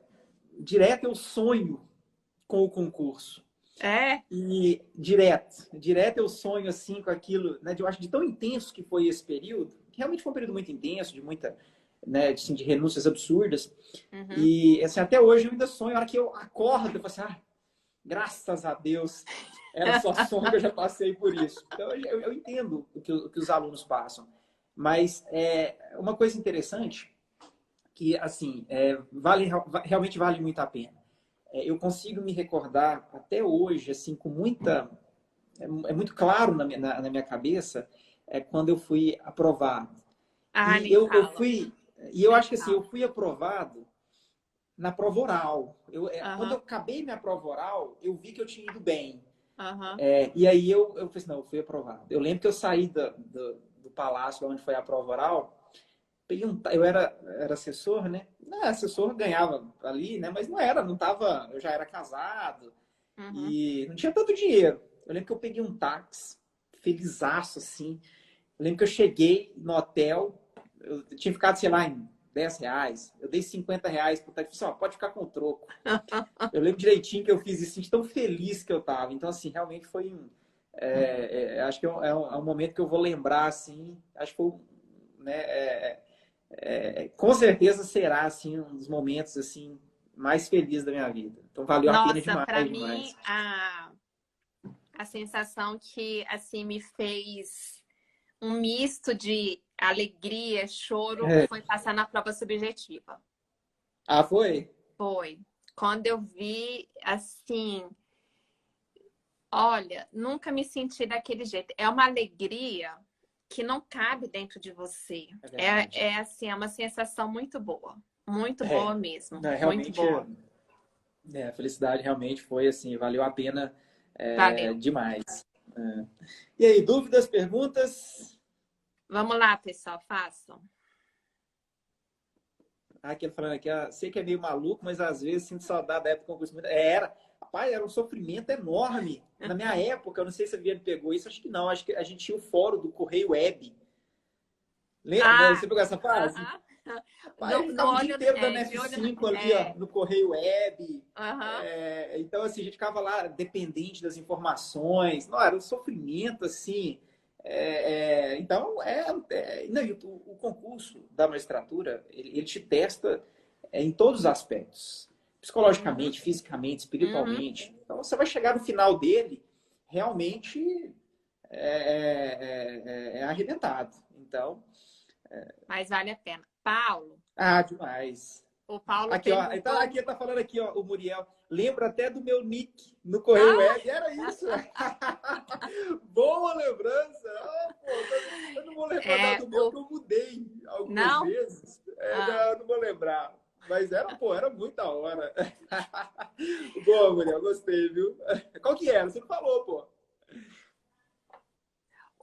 direto eu sonho com o concurso. É? E direto eu sonho assim com aquilo, né? Eu acho de tão intenso que foi esse período, que realmente foi um período muito intenso, de muita, né, assim, de renúncias absurdas. Uhum. E assim, até hoje eu ainda sonho, a hora que eu acordo, eu falo assim, graças a Deus, era só sonho que eu já passei por isso. Então eu entendo o que os alunos passam. Mas uma coisa interessante que assim realmente vale muito a pena. Eu consigo me recordar até hoje assim com muita muito claro na minha cabeça quando eu fui aprovado. Ah, E nem fala. eu Nem acho que assim, eu fala. fui aprovado na prova oral. Quando eu Aham. acabei minha prova oral, eu vi que eu tinha ido bem. Aham. E aí eu falei assim, não, eu fui aprovado. Eu lembro que eu saí do palácio onde foi a prova oral, eu era assessor, né? Não, assessor ganhava ali, né? Mas não tava, eu já era casado Uhum. e não tinha tanto dinheiro. Eu lembro que eu peguei um táxi, felizaço, assim. Eu lembro que eu cheguei no hotel, eu tinha ficado, sei lá, em R$ 10. Eu dei R$ 50 pro táxi, falei assim, ó, pode ficar com o troco. Eu lembro direitinho que eu fiz isso, de tão feliz que eu tava. Então, assim, realmente foi acho que é um momento que eu vou lembrar, assim, acho que foi, né, com certeza será, assim, um dos momentos, assim, mais felizes da minha vida. Então, valeu a pena Nossa, demais, para mim, demais. a sensação que, assim, me fez um misto de alegria, choro, É. foi passar na prova subjetiva. Ah, foi? Foi. Quando eu vi, assim, olha, nunca me senti daquele jeito. É uma alegria que não cabe dentro de você. É verdade. Assim, é uma sensação muito É, boa mesmo, né, muito realmente, boa. a felicidade realmente foi, assim, valeu a pena Valeu. demais. É. E aí, dúvidas, perguntas? Vamos lá, pessoal, façam. Aquele falando aqui, sei que é meio maluco, mas às vezes sinto saudade da época do concurso. Rapaz, era um sofrimento enorme. Na minha época, eu não sei se a Viviane pegou isso, acho que não. Acho que a gente tinha o fórum do Correio Web. Lembra? Ah, Você pegou essa fase? aham. Rapaz, a gente No ficava o dia olho, inteiro dando de olho na... F5 ali, ó, no Correio Web. Aham. Então, assim, a gente ficava lá dependente das informações. Não, era um sofrimento, assim. Então, não, o concurso da magistratura, ele te testa em todos os aspectos. Uhum. Psicologicamente, fisicamente, Uhum. espiritualmente. Então, você vai chegar no final dele realmente arrebentado. Então, Mas vale a pena. Paulo, demais. o Paulo Aqui, ó. Então, perguntou. aqui tá falando aqui, ó, o Muriel. Lembra até do meu nick no Correio Ah, Web. Era isso. Boa lembrança. Pô, eu não vou recordar do meu, o... porque eu mudei algumas Não? vezes. Ah. Não, eu não vou lembrar. Mas era muito da hora. Boa, Muriel, gostei, viu? Qual que era? Você não falou, pô.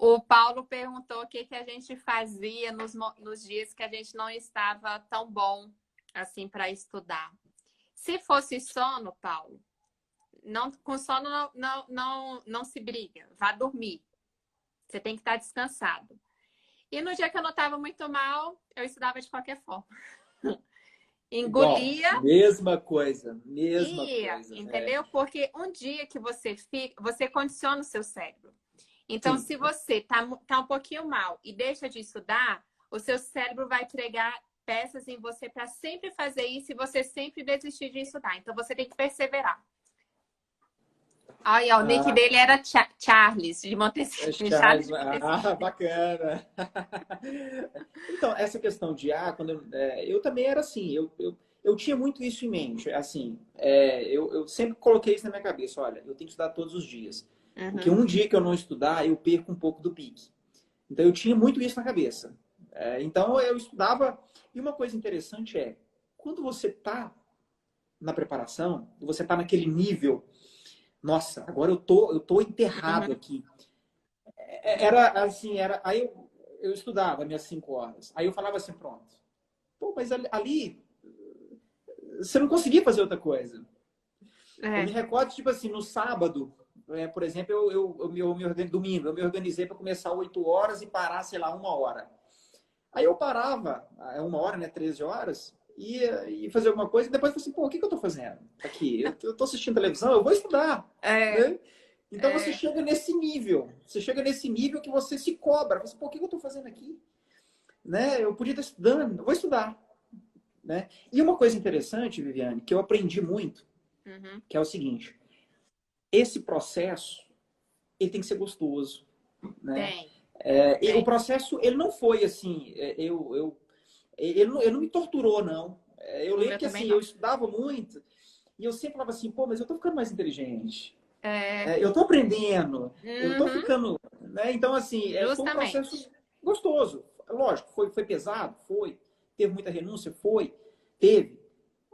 O Paulo perguntou o que a gente fazia nos dias que a gente não estava tão bom assim para estudar. Se fosse sono, Paulo, não, com sono não se briga, vá dormir. Você tem que estar descansado. E no dia que eu não estava muito mal, eu estudava de qualquer forma. Igual. Engolia Mesma coisa. Mesma e ia, coisa. entendeu? Porque um dia que você fica, você condiciona o seu cérebro. Então, Sim. se você tá um pouquinho mal e deixa de estudar, o seu cérebro vai entregar peças em você para sempre fazer isso e você sempre desistir de estudar. Então, você tem que perseverar. Olha, o nick Ah, dele era Charles, de Montecito. Charles Charles, de Montecito. bacana. Então, essa questão de quando eu também era assim, eu tinha muito isso em mente. Assim, eu sempre coloquei isso na minha cabeça: olha, eu tenho que estudar todos os dias. Porque Uhum, um dia que eu não estudar, eu perco um pouco do pique. Então, eu tinha muito isso na cabeça. Então, eu estudava. E uma coisa interessante quando você está na preparação, você está naquele nível, nossa, agora eu tô enterrado uhum. aqui. Era assim, aí eu estudava minhas 5 horas. Aí eu falava assim, pronto. Pô, mas ali você não conseguia fazer outra coisa. Eu me É. recordo, tipo assim, no sábado, por exemplo, domingo, eu me organizei para começar 8 horas e parar, sei lá, 1 hora. Aí eu parava, 1 hora, né, 13 horas, e fazer alguma coisa, e depois eu falei assim, pô, o que que eu tô fazendo aqui? Eu tô assistindo televisão, eu vou estudar, É, né? Então você é. chega nesse nível, que você se cobra, você, pô, o que que eu tô fazendo aqui? Né? Eu podia estar estudando, eu vou estudar, né? E uma coisa interessante, Viviane, que eu aprendi muito, Uhum. que é o seguinte, esse processo, ele tem que ser gostoso, né? Tem, E o tem. processo, ele não foi assim, ele não me torturou, não. Eu O lembro meu que também assim, eu não. estudava muito e eu sempre falava assim, pô, mas eu tô ficando mais inteligente. É, Eu tô aprendendo, eu tô uhum, ficando, né? Então, assim, foi um processo justamente. gostoso. Lógico, foi pesado, foi. Teve muita renúncia, teve.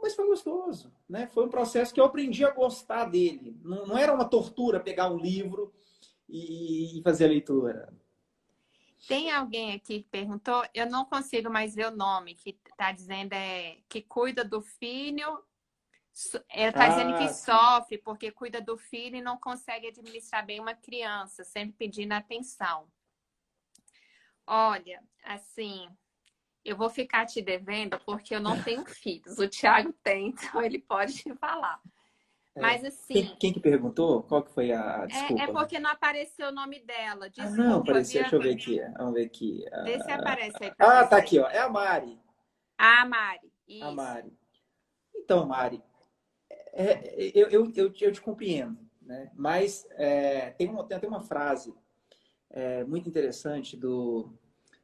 Mas foi gostoso, né? Foi um processo que eu aprendi a gostar dele. Não era uma tortura pegar um livro e fazer a leitura. Tem alguém aqui que perguntou, eu não consigo mais ver o nome, que está dizendo que cuida do filho, está dizendo que Ah, sim. sofre porque cuida do filho e não consegue administrar bem uma criança, sempre pedindo atenção. Olha, assim, eu vou ficar te devendo porque eu não tenho filhos. O Thiago tem, então ele pode te falar. É. Mas Quem, assim, quem que perguntou? Qual que foi a é desculpa? porque não apareceu o nome dela. Ah, não, Desculpa, apareceu. viu? Deixa eu ver aqui. Vamos ver aqui. Vê se aparece aí para Tá você. aqui, ó. É a Mari. Ah, Mari, A isso. Mari. Então, Mari, eu te compreendo, né? Mas tem até uma frase muito interessante do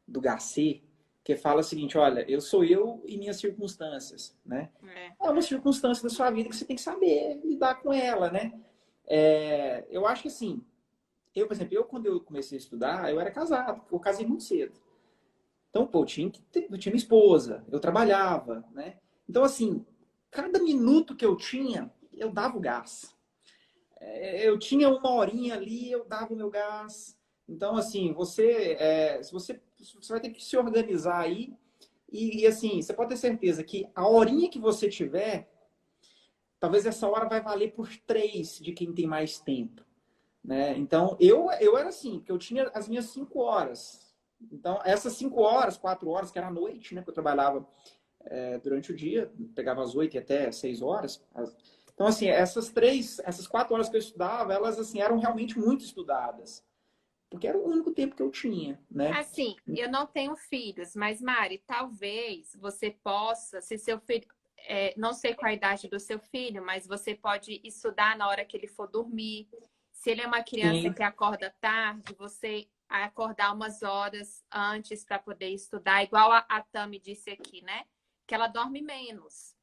Garcia que fala o seguinte: olha, eu sou eu e minhas circunstâncias, né? É. É uma circunstância da sua vida que você tem que saber lidar com ela, né? Eu acho que assim, por exemplo, quando eu comecei a estudar, eu era casado, eu casei muito cedo. Então, pô, eu tinha minha esposa, eu trabalhava, né? Então, assim, cada minuto que eu tinha, eu dava o gás. Eu tinha 1 horinha ali, eu dava o meu gás. Então, assim, você vai ter que se organizar aí assim, você pode ter certeza que a horinha que você tiver, talvez essa hora vai valer por 3 de quem tem mais tempo, né? Então, eu era assim, porque eu tinha as minhas 5 horas. Então, essas 5 horas, 4 horas, que era à noite, né? Que eu trabalhava durante o dia, pegava às 8 e até 6 horas. Então, assim, essas 4 horas que eu estudava, elas, assim, eram realmente muito estudadas. Porque era o único tempo que eu tinha, né? Assim, eu não tenho filhos, mas Mari, talvez você possa, se seu filho, não sei qual a idade do seu filho, mas você pode estudar na hora que ele for dormir. Se ele é uma criança Sim, que acorda tarde, você acordar umas horas antes para poder estudar, igual a Tami disse aqui, né? Que ela dorme menos.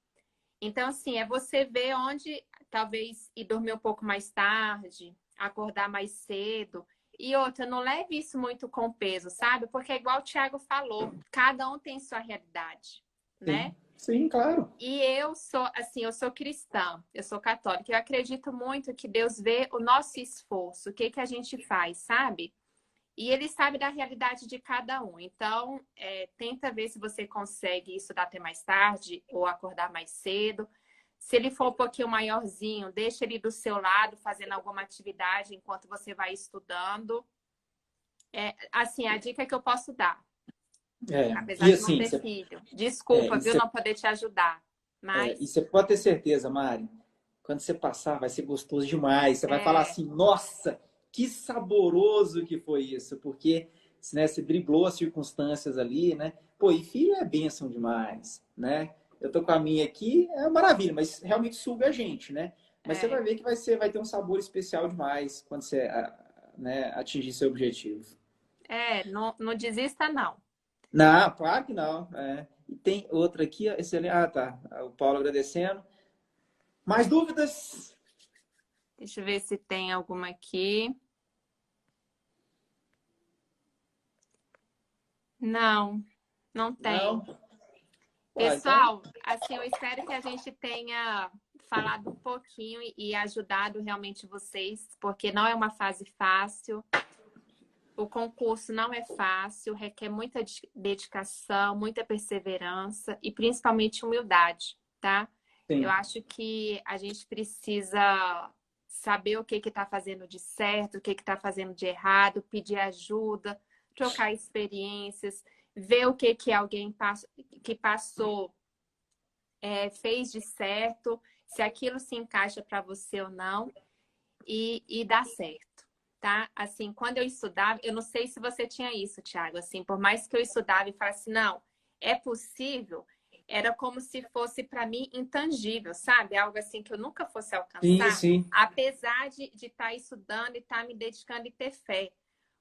Então, assim, é você ver onde talvez ir dormir um pouco mais tarde, acordar mais cedo. E outra, não leve isso muito com peso, sabe? Porque é igual o Thiago falou, cada um tem sua realidade, né? sim, claro. E eu sou, assim, eu sou cristã, eu sou católica. Eu acredito muito que Deus vê o nosso esforço, o que que a gente faz, sabe? E ele sabe da realidade de cada um. Então, tenta ver se você consegue estudar até mais tarde ou acordar mais cedo. Se ele for um pouquinho maiorzinho, deixa ele do seu lado fazendo alguma atividade enquanto você vai estudando. Assim, a dica que eu posso dar, apesar E de não assim, ter filho. Desculpa, viu, não poder te ajudar. e Mas você pode ter certeza, Mari, quando você passar, vai ser gostoso demais. Você vai falar é, assim, nossa, que saboroso que foi isso, porque né, você driblou as circunstâncias ali, né? Pô, e filho é bênção demais, né? Eu tô com a minha aqui, é uma maravilha, mas realmente suga a gente, né? Mas você vai ver que vai ter um sabor especial demais quando você, né, atingir seu objetivo. Não desista, não. Não, claro que não. E tem outra aqui, ó, excelente. Ah, tá. O Paulo agradecendo. Mais dúvidas? Deixa eu ver se tem alguma aqui. Não, não tem. Não? Ué, então, Pessoal, assim, eu espero que a gente tenha falado um pouquinho e ajudado realmente vocês, porque não é uma fase fácil. O concurso não é fácil, requer muita dedicação, muita perseverança e principalmente humildade, tá? Eu sim. acho que a gente precisa saber o que está fazendo de certo, o que está fazendo de errado, pedir ajuda, trocar experiências, ver o que alguém que passou fez de certo, se aquilo se encaixa para você ou não e dá certo. Tá? Assim, quando eu estudava, eu não sei se você tinha isso, Thiago, assim, por mais que eu estudava e falasse, não, é possível, era como se fosse para mim intangível, sabe? Algo assim que eu nunca fosse Sim, alcançar, sim. apesar de estar estudando e estar me dedicando e ter fé.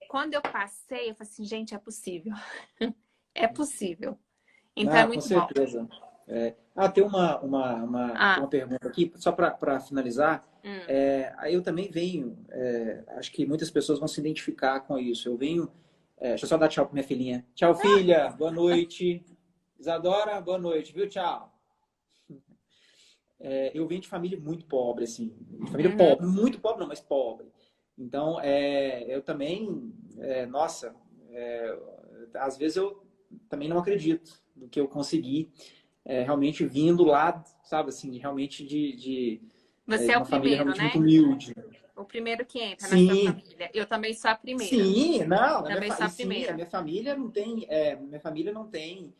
Quando eu passei, eu falei assim, gente, é possível. É possível. Então é Ah, com muito bom. certeza. Tem Ah, uma pergunta aqui, só para finalizar. hum. Aí eu também venho, acho que muitas pessoas vão se identificar com isso. Eu venho, deixa eu só dar tchau para minha filhinha. Tchau, filha, boa noite. Isadora, boa noite, viu? Tchau. Eu venho de família muito pobre, assim, de família Uhum. pobre, muito pobre não, mas pobre. Então, eu também, nossa, às vezes eu também não acredito no que eu consegui, realmente vindo lá, sabe, assim, realmente Você de é o uma família primeiro, realmente muito né? humilde. O primeiro que entra na sua Sim, família. Eu também sou a primeira. sim, não, Também sou a a primeira. minha família não tem,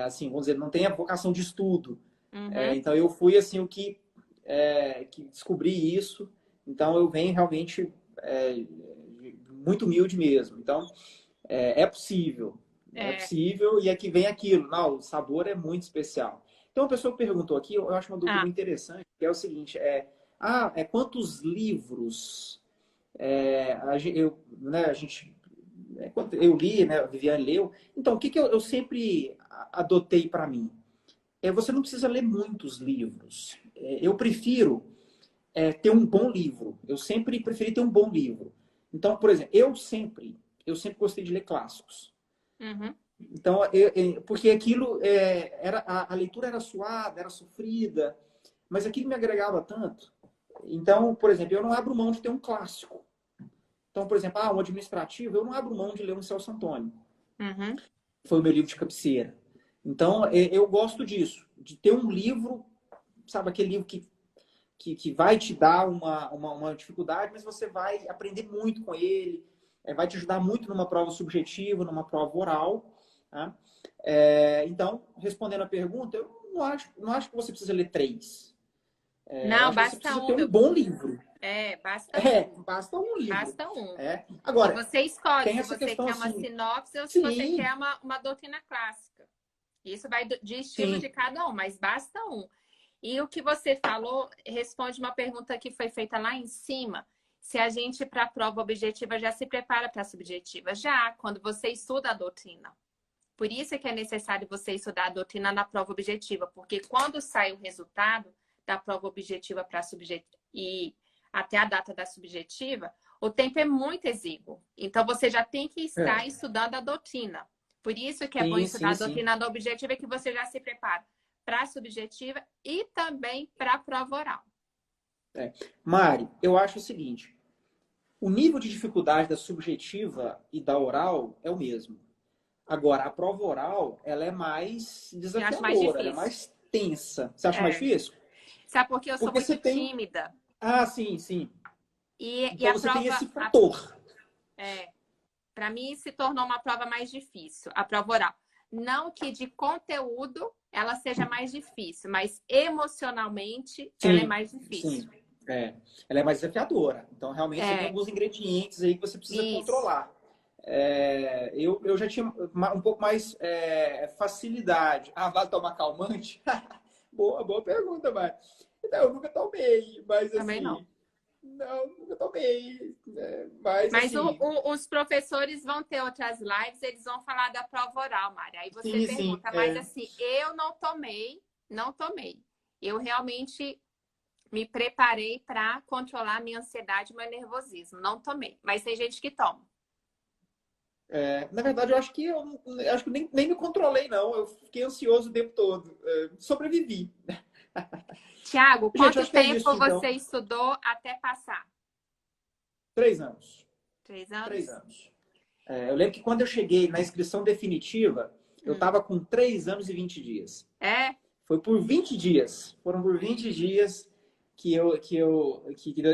assim, vamos dizer, não tem a vocação de estudo. Uhum. Então eu fui assim que descobri isso. Então eu venho realmente muito humilde mesmo. Então é É. possível e aqui vem aquilo. Não, o sabor é muito especial. Então uma pessoa perguntou aqui, eu acho uma dúvida Ah, muito interessante, que é o seguinte: quantos livros a gente quando eu li, né, a Viviane leu. Então, o que eu sempre adotei para mim? Você não precisa ler muitos livros. Eu prefiro ter um bom livro. Eu sempre preferi ter um bom livro. Então, por exemplo, eu sempre gostei de ler clássicos. uhum. Então, porque aquilo a leitura era suada, era sofrida, mas aquilo me agregava tanto. Então, por exemplo, eu não abro mão de ter um clássico. Então, por exemplo, um administrativo, eu não abro mão de ler um Celso Antônio. Uhum. Foi o meu livro de cabeceira. Então, eu gosto disso, de ter um livro, sabe, aquele livro que vai te dar uma dificuldade, mas você vai aprender muito com ele, vai te ajudar muito numa prova subjetiva, numa prova oral. Tá? Então, respondendo a pergunta, eu não acho que você precisa ler 3. Eu Não, acho que você basta precisa ter um, um meu bom filho. livro. Basta um. Basta um livro. Basta um. E Agora, você escolhe tem se essa você questão quer uma assim, sinopse ou se você sim, quer uma doutrina clássica. Isso vai de estilo sim, de cada um, mas basta um. E o que você falou responde uma pergunta que foi feita lá em cima. Se a gente, para a prova objetiva, já se prepara para a subjetiva. Já, quando você estuda a doutrina. Por isso é que é necessário você estudar a doutrina na prova objetiva, porque quando sai o resultado da prova objetiva para a subjetiva e até a data da subjetiva, o tempo é muito exíguo. Então, você já tem que estar é, estudando a doutrina. Por isso que é bom sim, estudar sim, a sim. doutrina da objetiva, que você já se prepara para a subjetiva e também para a prova oral. Mari, eu acho o seguinte: o nível de dificuldade da subjetiva e da oral é o mesmo. Agora, a prova oral, ela é mais Eu acho mais desafiadora, ela é difícil. mais tensa. Você acha mais É. difícil? Sabe por que eu sou Porque você muito tem. tímida? Ah, sim, sim. E Então a você tem prova, esse fator. para mim, se tornou uma prova mais difícil, a prova oral. Não que de conteúdo ela seja mais difícil, mas emocionalmente ela é Sim, mais difícil. sim. Ela é mais desafiadora. Então, realmente, você tem É, alguns ingredientes aí que você precisa isso. controlar. Eu já tinha um pouco mais facilidade. Vale tomar calmante? Boa pergunta, Mari. Não, eu nunca tomei, mas Também assim, não. não, nunca tomei. Mas Mas assim, os professores vão ter outras lives, eles vão falar da prova oral, Mari. Aí você sim, sim. pergunta, mas assim, eu não tomei, não tomei. Eu realmente me preparei para controlar a minha ansiedade e meu nervosismo. Não tomei. Mas tem gente que toma. Na verdade, eu acho que nem me controlei, não. Eu fiquei ansioso o tempo todo. Sobrevivi. Tiago, Gente, eu quanto acho que é tempo isso, você então. estudou até passar? 3 anos. 3 3 anos? anos. Eu lembro que quando eu cheguei na inscrição definitiva, eu Hum. estava com 3 anos e 20 dias. É? Foi por 20 dias. Foram por 20 dias que eu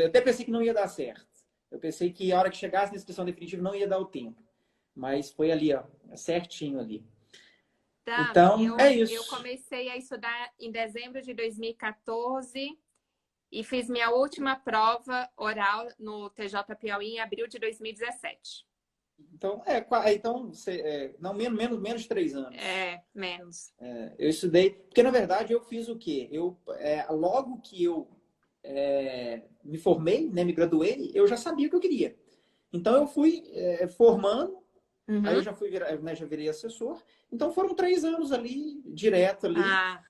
até pensei que não ia dar certo. Eu pensei que a hora que chegasse na inscrição definitiva não ia dar o tempo. Mas foi ali, ó, certinho ali. Dami, Então, é eu isso. comecei a estudar em dezembro de 2014 e fiz minha última prova oral no TJ Piauí em abril de 2017. Então, não, menos de 3 anos. É, menos. Eu estudei, porque na verdade eu fiz o quê? Logo que eu me formei, né, me graduei, eu já sabia o que eu queria. Então eu fui formando, aí eu Uhum. já fui virar, né, já virei assessor. Então foram 3 anos ali, direto ali. Ah,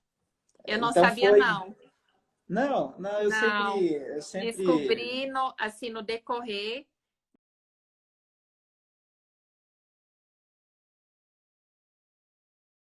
eu não Então sabia, foi. não. Não, não, Não. eu sempre. Descobri no, assim, no decorrer.